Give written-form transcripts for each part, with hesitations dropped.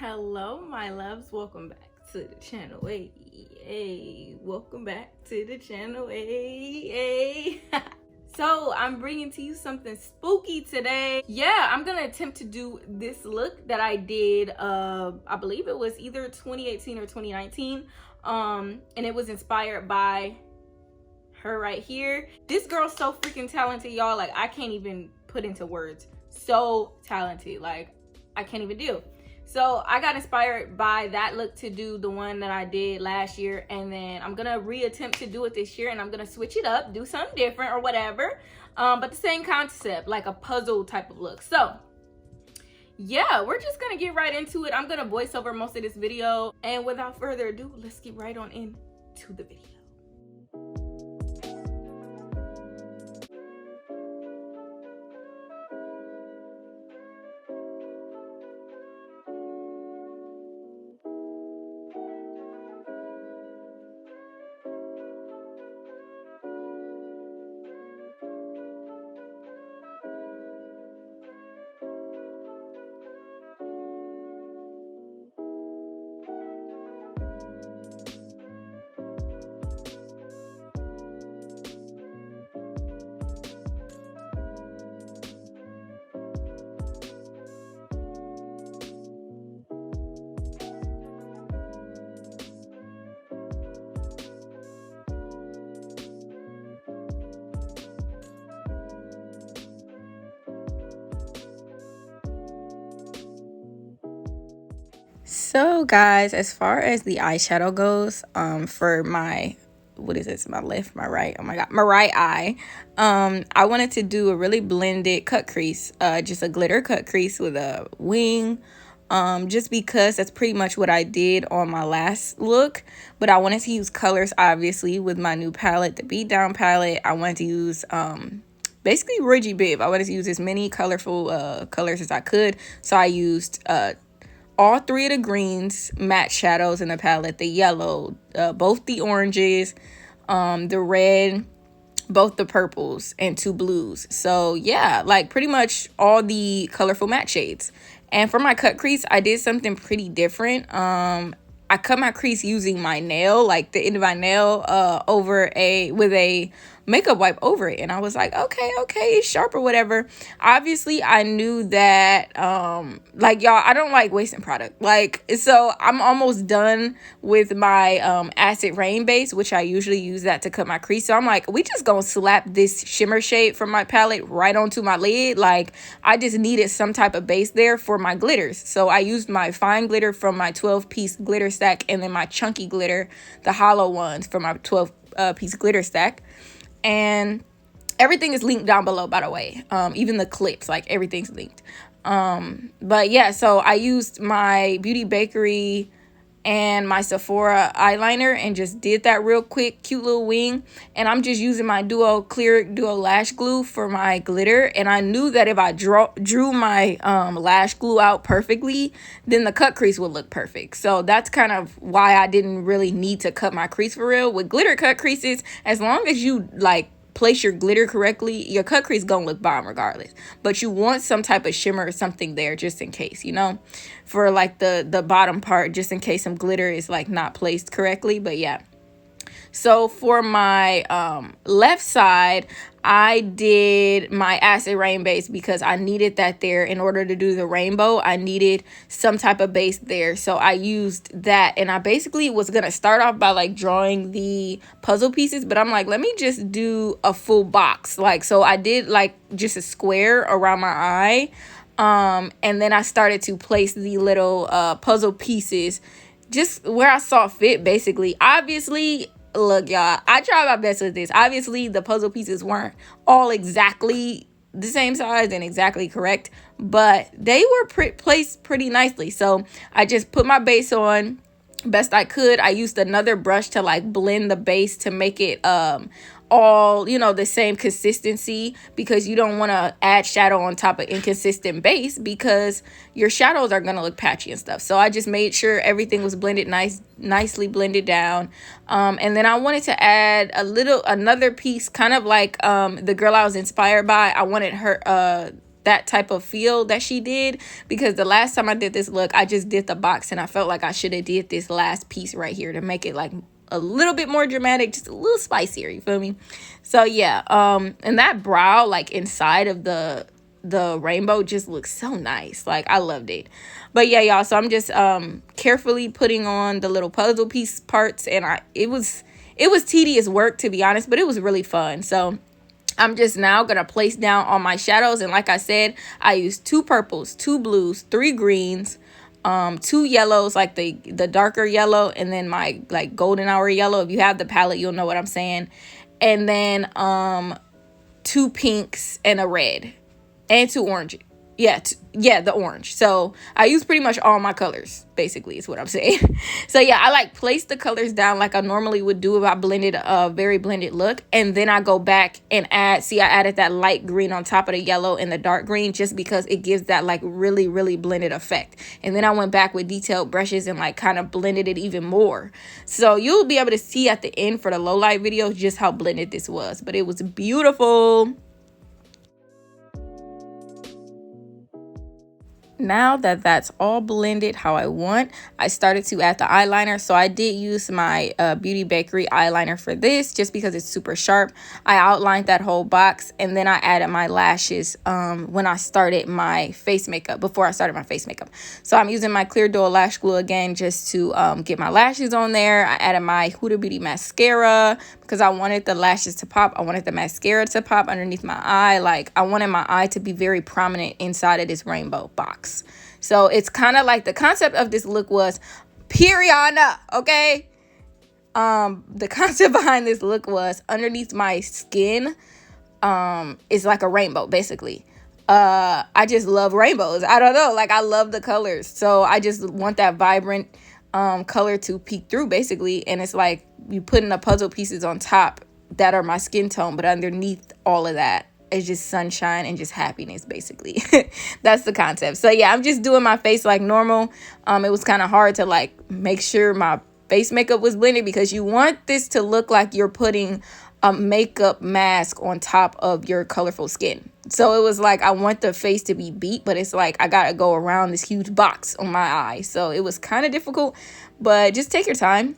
Hello my loves, welcome back to the channel. Hey, welcome back to the channel. Hey. So I'm bringing to you something spooky today. Yeah, I'm gonna attempt to do this look that I did I believe it was either 2018 or 2019, and it was inspired by her right here. This girl's so freaking talented, y'all. Like, I can't even put into words. So talented, like I can't even deal. So I got inspired by that look to do the one that I did last year, and then I'm gonna reattempt to do it this year, and I'm gonna switch it up, do something different or whatever, but the same concept, like a puzzle type of look. So yeah, we're just gonna get right into it. I'm gonna voice over most of this video, and without further ado, let's get right on into the video. So guys, as far as the eyeshadow goes, for my, what is this, my left, my right, oh my god, my right eye, I wanted to do a really blended cut crease, just a glitter cut crease with a wing, just because that's pretty much what I did on my last look. But I wanted to use colors, obviously, with my new palette, the Beat Down palette. I wanted to use basically BeatsByDeb. I wanted to use as many colorful colors as I could, so I used all three of the greens, matte shadows in the palette, the yellow, both the oranges, the red, both the purples, and 2 blues. So yeah, like pretty much all the colorful matte shades. And for my cut crease, I did something pretty different. I cut my crease using my nail, like the end of my nail, with a makeup wipe over it. And I was like, okay, it's sharp or whatever. Obviously, I knew that, like, y'all, I don't like wasting product. Like, so I'm almost done with my acid rain base, which I usually use that to cut my crease. So I'm like, we just gonna slap this shimmer shade from my palette right onto my lid. Like, I just needed some type of base there for my glitters. So I used my fine glitter from my 12-piece glitter stack, and then my chunky glitter, the hollow ones, from my 12-piece glitter stack. And everything is linked down below, by the way. Even the clips, like everything's linked. But yeah, so I used my Beauty Bakery and my Sephora eyeliner and just did that real quick, cute little wing. And I'm just using my clear duo lash glue for my glitter. And I knew that if I drew my lash glue out perfectly, then the cut crease would look perfect. So that's kind of why I didn't really need to cut my crease for real. With glitter cut creases, as long as you like place your glitter correctly, your cut crease gonna look bomb regardless. But you want some type of shimmer or something there just in case, you know, for like the bottom part, just in case some glitter is like not placed correctly. But yeah, so for my left side, I did my acid rain base because I needed that there. In order to do the rainbow, I needed some type of base there. So I used that, and I basically was going to start off by like drawing the puzzle pieces, but I'm like, let me just do a full box. Like, so I did like just a square around my eye. And then I started to place the little puzzle pieces just where I saw fit, basically. Obviously, look, y'all, I tried my best with this. Obviously, the puzzle pieces weren't all exactly the same size and exactly correct, but they were placed pretty nicely. So I just put my base on best I could. I used another brush to like blend the base to make it all, you know, the same consistency, because you don't want to add shadow on top of inconsistent base because your shadows are going to look patchy and stuff. So I just made sure everything was blended nicely blended down. And then I wanted to add another piece, kind of like the girl I was inspired by. I wanted her that type of feel that she did, because the last time I did this look, I just did the box and I felt like I should have did this last piece right here to make it like a little bit more dramatic, just a little spicier, you feel me? So yeah, and that brow like inside of the rainbow just looks so nice. Like, I loved it. But yeah, y'all, so I'm just carefully putting on the little puzzle piece parts, and it was tedious work, to be honest, but it was really fun. So I'm just now gonna place down all my shadows, and like I said, I used 2 purples, 2 blues, 3 greens, 2 yellows, like the darker yellow, and then my like golden hour yellow. If you have the palette, you'll know what I'm saying. And then 2 pinks and a red, and 2 oranges. Yeah, the orange. So I use pretty much all my colors, basically, is what I'm saying. So yeah, I like place the colors down like I normally would do if I blended a very blended look, and then I go back and I added that light green on top of the yellow and the dark green, just because it gives that like really, really blended effect. And then I went back with detailed brushes and like kind of blended it even more. So you'll be able to see at the end for the low light videos just how blended this was, but it was beautiful. Now that that's all blended how I want, I started to add the eyeliner. So I did use my Beauty Bakery eyeliner for this, just because it's super sharp. I outlined that whole box, and then I added my lashes when I started my face makeup, before I started my face makeup. So I'm using my Clear Dual Lash Glue again, just to get my lashes on there. I added my Huda Beauty mascara because I wanted the lashes to pop. I wanted the mascara to pop underneath my eye. Like, I wanted my eye to be very prominent inside of this rainbow box. So it's kind of like the concept of this look was Periana, okay? The concept behind this look was underneath my skin is like a rainbow, basically. I just love rainbows. I don't know, like, I love the colors. So I just want that vibrant color to peek through, basically. And it's like you putting the puzzle pieces on top that are my skin tone, but underneath all of that is just sunshine and just happiness, basically. That's the concept. So yeah, I'm just doing my face like normal. It was kind of hard to like make sure my face makeup was blended, because you want this to look like you're putting a makeup mask on top of your colorful skin. So it was like, I want the face to be beat, but it's like I gotta go around this huge box on my eye. So it was kind of difficult, but just take your time,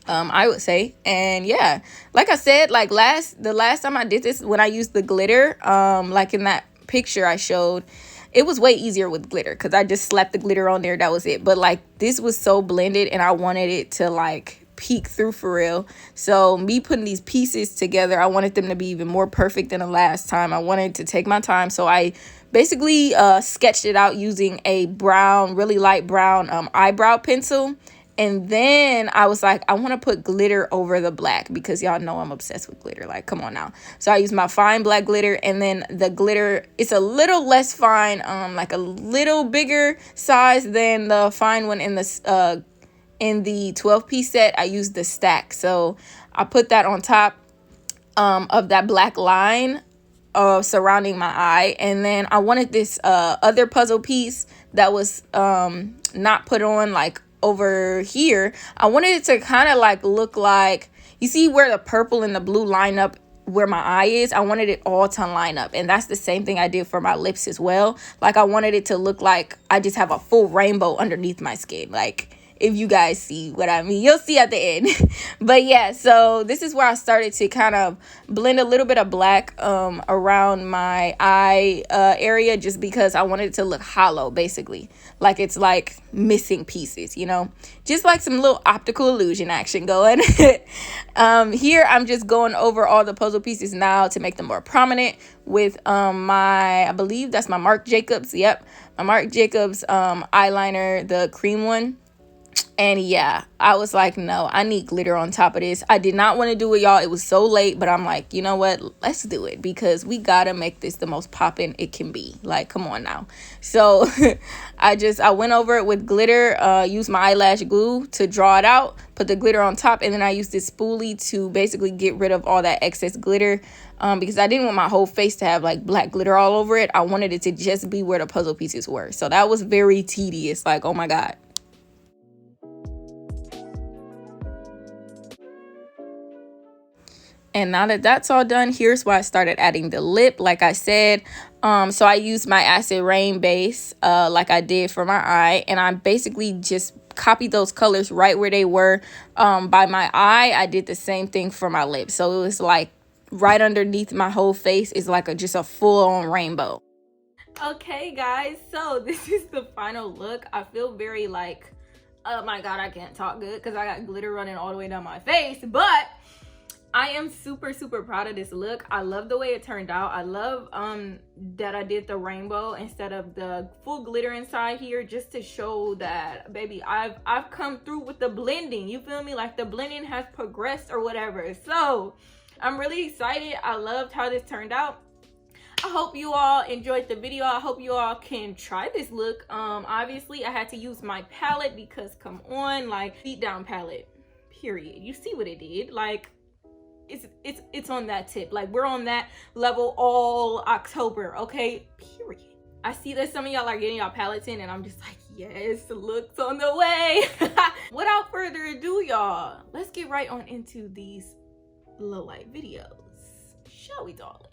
I would say. And yeah, like I said, like the last time I did this, when I used the glitter, like in that picture I showed, it was way easier with glitter because I just slapped the glitter on there, that was it. But like, this was so blended and I wanted it to like peek through for real. So me putting these pieces together, I wanted them to be even more perfect than the last time. I wanted to take my time, so I basically sketched it out using a brown, really light brown eyebrow pencil. And then I was like, I want to put glitter over the black, because y'all know I'm obsessed with glitter. Like, come on now. So I used my fine black glitter, and then the glitter, it's a little less fine, like a little bigger size than the fine one in the 12-piece set. I used the stack. So I put that on top of that black line surrounding my eye. And then I wanted this other puzzle piece that was not put on like over here. I wanted it to kind of like look like, you see where the purple and the blue line up where my eye is? I wanted it all to line up, and that's the same thing I did for my lips as well. Like, I wanted it to look like I just have a full rainbow underneath my skin. Like, if you guys see what I mean, you'll see at the end. But yeah, so this is where I started to kind of blend a little bit of black around my eye area, just because I wanted it to look hollow, basically, like it's like missing pieces, you know, just like some little optical illusion action going. Here I'm just going over all the puzzle pieces now to make them more prominent with I believe that's my Marc Jacobs. Yep, my Marc Jacobs eyeliner, the cream one. And yeah, I was like, no, I need glitter on top of this. I did not want to do it, y'all. It was so late, but I'm like, you know what? Let's do it, because we gotta make this the most poppin' it can be. Like, come on now. So I went over it with glitter, used my eyelash glue to draw it out, put the glitter on top, and then I used this spoolie to basically get rid of all that excess glitter, because I didn't want my whole face to have like black glitter all over it. I wanted it to just be where the puzzle pieces were. So that was very tedious. Like, oh my God. And now that that's all done, here's why I started adding the lip. Like I said, So I used my acid rain base like I did for my eye, and I basically just copied those colors right where they were by my eye. I did the same thing for my lips, so it was like right underneath my whole face is like just a full-on rainbow. Okay guys, so this is the final look. I feel very like, oh my god, I can't talk good because I got glitter running all the way down my face, but I am super proud of this look. I love the way it turned out. I love that I did the rainbow instead of the full glitter inside here, just to show that, baby, I've come through with the blending. You feel me? Like the blending has progressed or whatever. So I'm really excited. I loved how this turned out. I hope you all enjoyed the video. I hope you all can try this look. Obviously I had to use my palette because come on, like beat down palette, period. You see what it did? Like it's on that tip. Like we're on that level all October, okay, period. I see that some of y'all are getting y'all palettes in, and I'm just like, yes, looks on the way. Without further ado, y'all, let's get right on into these low light videos, shall we, darling?